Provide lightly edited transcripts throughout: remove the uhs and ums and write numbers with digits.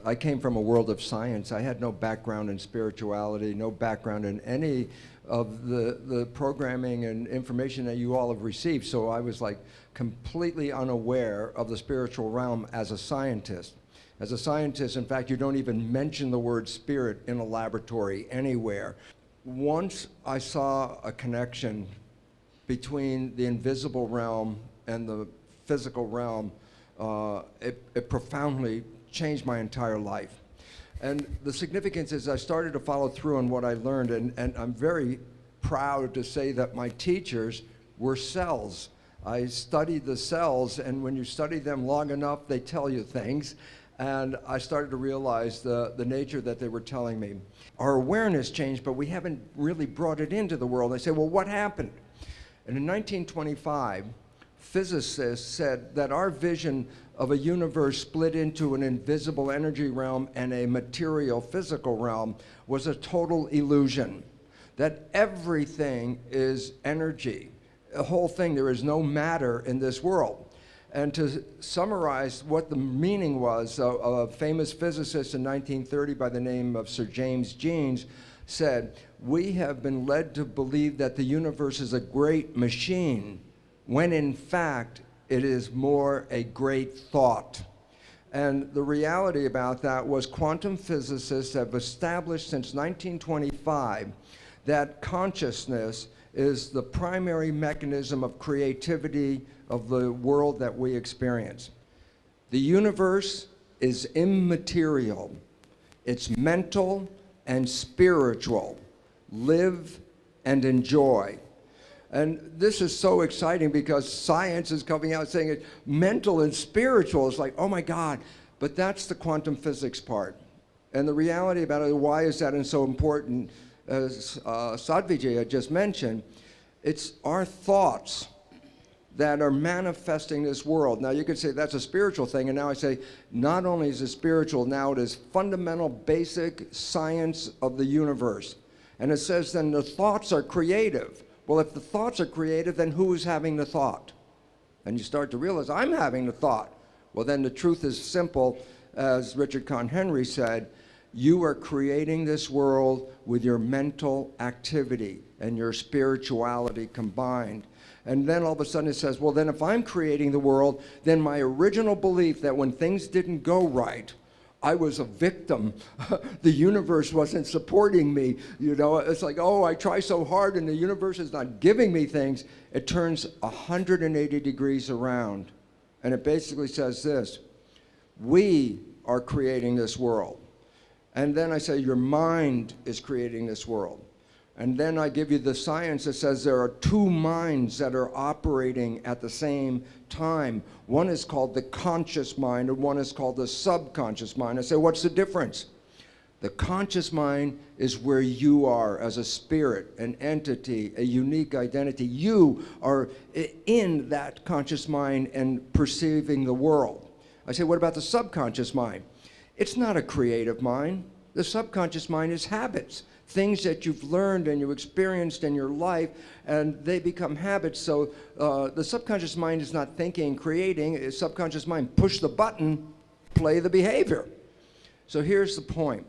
I came from a world of science. I had no background in spirituality, no background in any of the programming and information that you all have received. So I was like completely unaware of the spiritual realm as a scientist. As a scientist, in fact, you don't even mention the word spirit in a laboratory anywhere. Once I saw a connection between the invisible realm and the physical realm, it profoundly changed my entire life. And the significance is I started to follow through on what I learned, and I'm very proud to say that my teachers were cells. I studied the cells, and when you study them long enough, they tell you things. And I started to realize the nature that they were telling me. Our awareness changed, but we haven't really brought it into the world. I say, well, what happened? And in 1925, physicists said that our vision of a universe split into an invisible energy realm and a material physical realm was a total illusion. That everything is energy. The whole thing, there is no matter in this world. And to summarize what the meaning was, a famous physicist in 1930 by the name of Sir James Jeans said, "We have been led to believe that the universe is a great machine, when in fact it is more a great thought." And the reality about that was quantum physicists have established since 1925 that consciousness is the primary mechanism of creativity of the world that we experience. The universe is immaterial. It's mental and spiritual. Live and enjoy. And this is so exciting because science is coming out saying it mental and spiritual. It's like, oh my God, but that's the quantum physics part. And the reality about it, why is that so important? As Sadhviji had just mentioned, it's our thoughts that are manifesting this world. Now you could say that's a spiritual thing, and now I say not only is it spiritual, now it is fundamental basic science of the universe. And it says then the thoughts are creative. Well, if the thoughts are creative, then who is having the thought? And you start to realize, I'm having the thought. Well, then the truth is simple, as Richard Conn Henry said, you are creating this world with your mental activity and your spirituality combined. And then all of a sudden it says, well, then if I'm creating the world, then my original belief that when things didn't go right, I was a victim. The universe wasn't supporting me. You know, it's like, oh, I try so hard and the universe is not giving me things. It turns 180 degrees around. And it basically says this, we are creating this world. And then I say, your mind is creating this world. And then I give you the science that says there are two minds that are operating at the same time. One is called the conscious mind, and one is called the subconscious mind. I say, what's the difference? The conscious mind is where you are as a spirit, an entity, a unique identity. You are in that conscious mind and perceiving the world. I say, what about the subconscious mind? It's not a creative mind. The subconscious mind is habits, things that you've learned and you experienced in your life, and they become habits. So the subconscious mind is not thinking and creating. It's subconscious mind, push the button, play the behavior. So here's the point.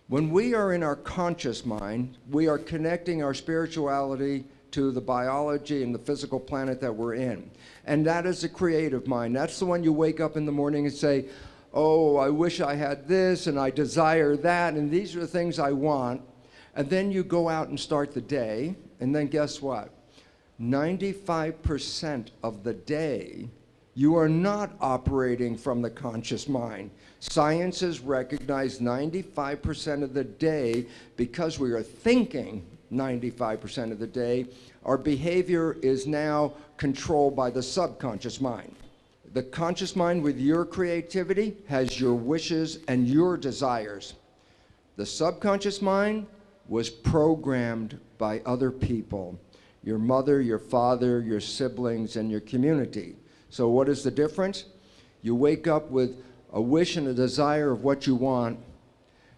When we are in our conscious mind, we are connecting our spirituality to the biology and the physical planet that we're in. And that is the creative mind. That's the one you wake up in the morning and say, oh, I wish I had this, and I desire that, and these are the things I want. And then you go out and start the day, and then guess what? 95% of the day, you are not operating from the conscious mind. Science has recognized 95% of the day, because we are thinking 95% of the day, our behavior is now controlled by the subconscious mind. The conscious mind with your creativity has your wishes and your desires. The subconscious mind was programmed by other people, your mother, your father, your siblings, and your community. So what is the difference? You wake up with a wish and a desire of what you want,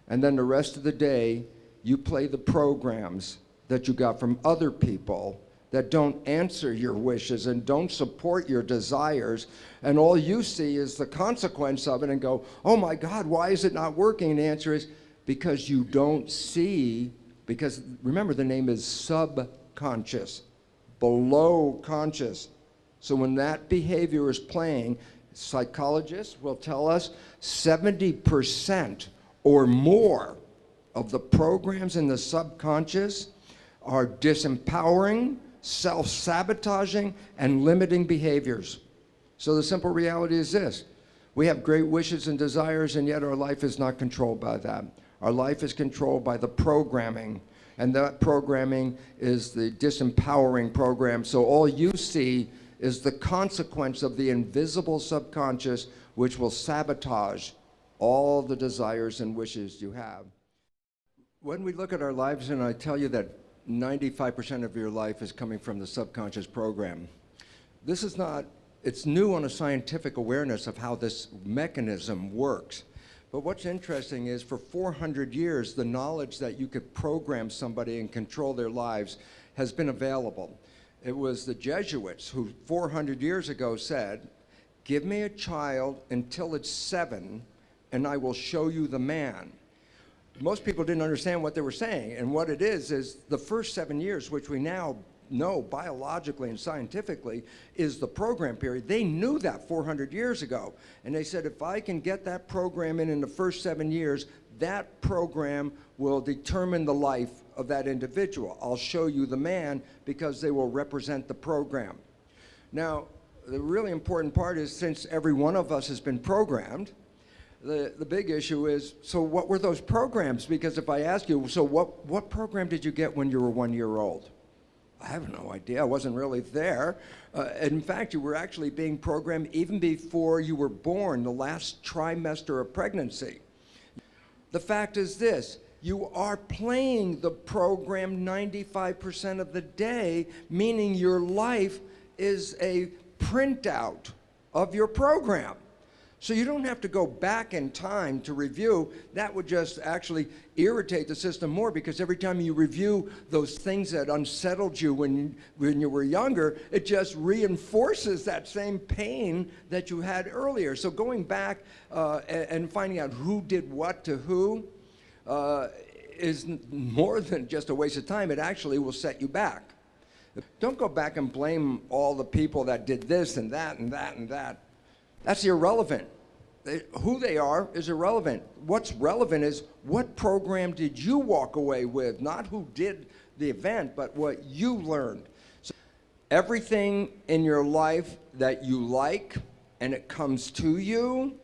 and then the rest of the day, you play the programs that you got from other people that don't answer your wishes and don't support your desires, and all you see is the consequence of it and go, oh my God, why is it not working? And the answer is because you don't see, because remember the name is subconscious, below conscious. So when that behavior is playing, psychologists will tell us 70% or more of the programs in the subconscious are disempowering, self-sabotaging, and limiting behaviors. So the simple reality is this: we have great wishes and desires, and yet our life is not controlled by that. Our life is controlled by the programming, and that programming is the disempowering program. So all you see is the consequence of the invisible subconscious, which will sabotage all the desires and wishes you have. When we look at our lives, and I tell you that 95% of your life is coming from the subconscious program. This is not, it's new on a scientific awareness of how this mechanism works. But what's interesting is for 400 years, the knowledge that you could program somebody and control their lives has been available. It was the Jesuits who 400 years ago said, give me a child until it's 7 and I will show you the man. Most people didn't understand what they were saying, and what it is the first 7 years, which we now know biologically and scientifically is the program period. They knew that 400 years ago, and they said if I can get that program in the first 7 years, that program will determine the life of that individual. I'll show you the man because they will represent the program. Now, the really important part is, since every one of us has been programmed, the big issue is, so what were those programs? Because if I ask you, so what program did you get when you were 1 year old? I have no idea. I wasn't really there. In fact, you were actually being programmed even before you were born, the last trimester of pregnancy. The fact is this: you are playing the program 95% of the day, meaning your life is a printout of your program. So you don't have to go back in time to review. That would just actually irritate the system more, because every time you review those things that unsettled you when you were younger, it just reinforces that same pain that you had earlier. So going back and finding out who did what to who is more than just a waste of time. It actually will set you back. Don't go back and blame all the people that did this and that and that and that. That's irrelevant. Who they are is irrelevant. What's relevant is, what program did you walk away with? Not who did the event, but what you learned. So everything in your life that you like and it comes to you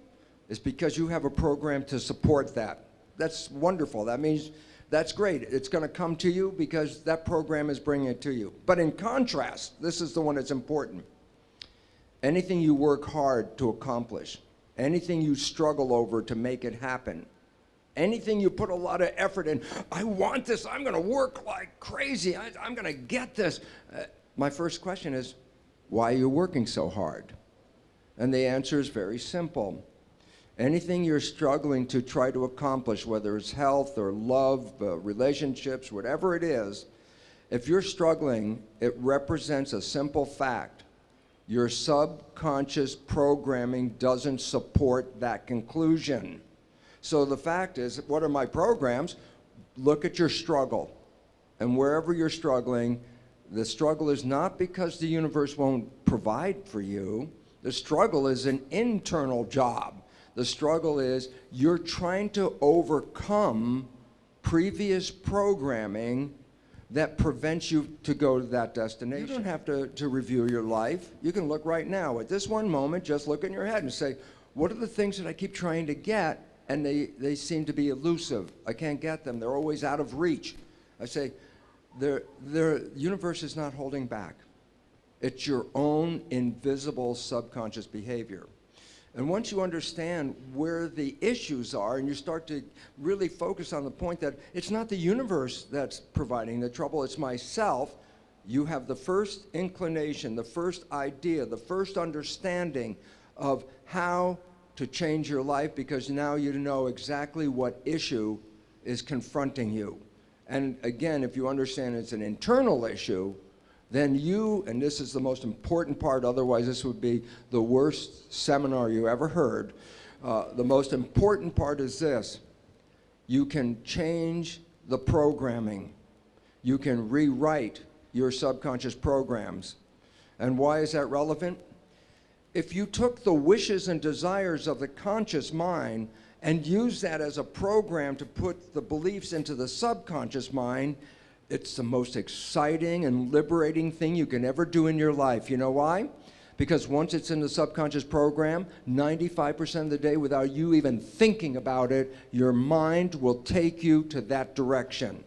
is because you have a program to support that. That's wonderful. That means that's great. It's going to come to you because that program is bringing it to you. But in contrast, this is the one that's important. Anything you work hard to accomplish, anything you struggle over to make it happen, anything you put a lot of effort in, I want this, I'm going to work like crazy, I'm going to get this. My first question is, why are you working so hard? And the answer is very simple. Anything you're struggling to try to accomplish, whether it's health or love, relationships, whatever it is, if you're struggling, it represents a simple fact. Your subconscious programming doesn't support that conclusion. So the fact is, what are my programs? Look at your struggle. And wherever you're struggling, the struggle is not because the universe won't provide for you. The struggle is an internal job. The struggle is you're trying to overcome previous programming that prevents you to go to that destination. You don't have to review your life. You can look right now. At this one moment, just look in your head and say, what are the things that I keep trying to get, and they seem to be elusive. I can't get them. They're always out of reach. I say, the universe is not holding back. It's your own invisible subconscious behavior. And once you understand where the issues are and you start to really focus on the point that it's not the universe that's providing the trouble, it's myself, you have the first inclination, the first idea, the first understanding of how to change your life, because now you know exactly what issue is confronting you. And again, if you understand it's an internal issue, then you, and this is the most important part, otherwise this would be the worst seminar you ever heard. The most important part is this: you can change the programming. You can rewrite your subconscious programs. And why is that relevant? If you took the wishes and desires of the conscious mind and used that as a program to put the beliefs into the subconscious mind, it's the most exciting and liberating thing you can ever do in your life. You know why? Because once it's in the subconscious program, 95% of the day, without you even thinking about it, your mind will take you to that direction.